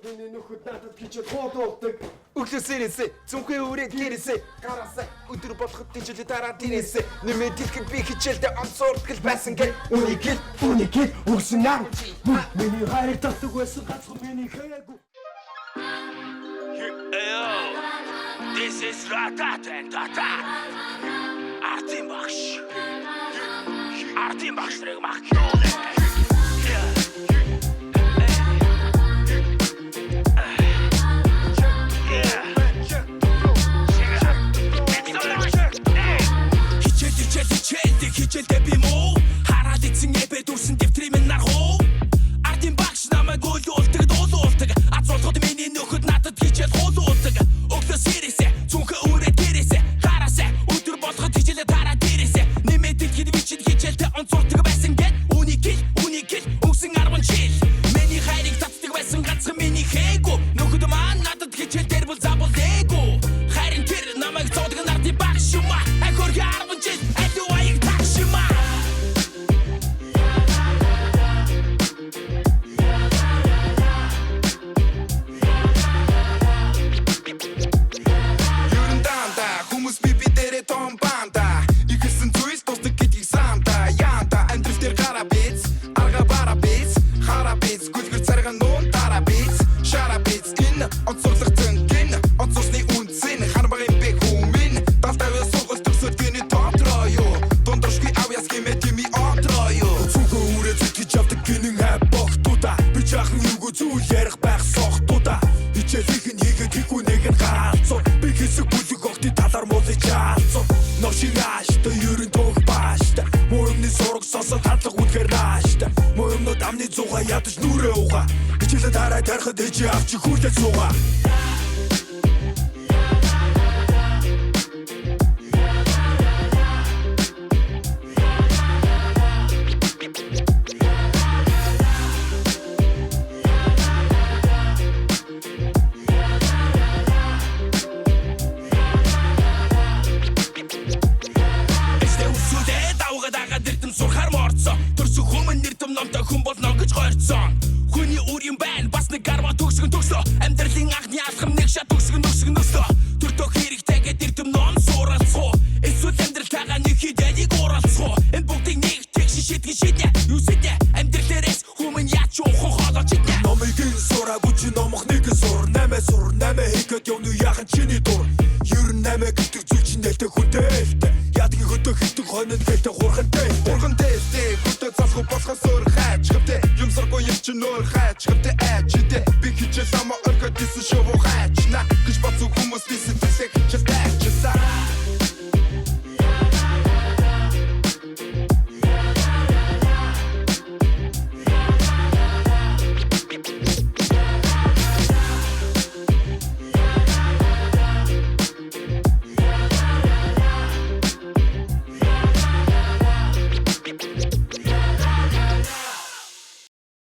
Миний нөхөд надад гэж хуудуулдаг. Өглөөсээрээсээ зүнхээ өрөөд гэрээсээ гараасаа өдөр болоход тийжлээ дараа дээрээсээ нэмээд дэлгэн би хичээлдээ онцордгол байсан гэ Үнийг өгсөн аа. Миний хайр татдаг байсан ганцхан миний хайраагүй. This is Ratatata. Artin Baksh reg mach. Хичээлдээ би муу хараад ицэн эбэ дүрсэн дэвтрийн минь нархуу Ардын багш намайг уулдаг дуулдаг азуулгад миний нөхөд надад хичээл хуулдаг өглөөс ирээсээ зүнхээ өрөө дээрээсээ гараасаа өдөр болгоход хичээлээ тараа дээрээсээ нэмээд дэлхийд би чинь хичээлдээ онцордог байсан гэд үнийг өгсөн 10 жил миний хайрыг татдаг байсан ганцхан миний хээгүү нөхөд маань надад хичээл дээр бол забол дээгүү хайрын тэр намайг зоодог ардын багш юм аа хөргө 10 жил ядаж нүрээ уга хичээлээ тарай тарихад ээж авч хүлээж сууга Хүний үр юм байна бас нэг гарва төгсгөн төгсөө амьдралын анхны алхам нэг шат төгсгөн өстөө төртөө хэрэгтэй гэдэг юм ном суралцгаа эсвэл амьдралтайгаа нэг хэдийг уралцгаа энэ бүгдийг нэг тэг шийдгэн шийднэ юу сэдэ амьдралээс хүмүүс яач ухаан холооч идэ номыг сураагүй чи номох нэг сур намаа хийгээд явна яхан чиний дур ер нь намаа гэдэг зүйл чинь нэлтэй хүнтэй ядгийн хөдөө хитэн хойнонд гэдэг хурхантай хөдөө засах босгох сур хайч хэвтэй юм саргүй юм чи нөр хайч хэвтэй ачидэ би хичээл ама оргод дисэн шоу хайч на гэж бацуу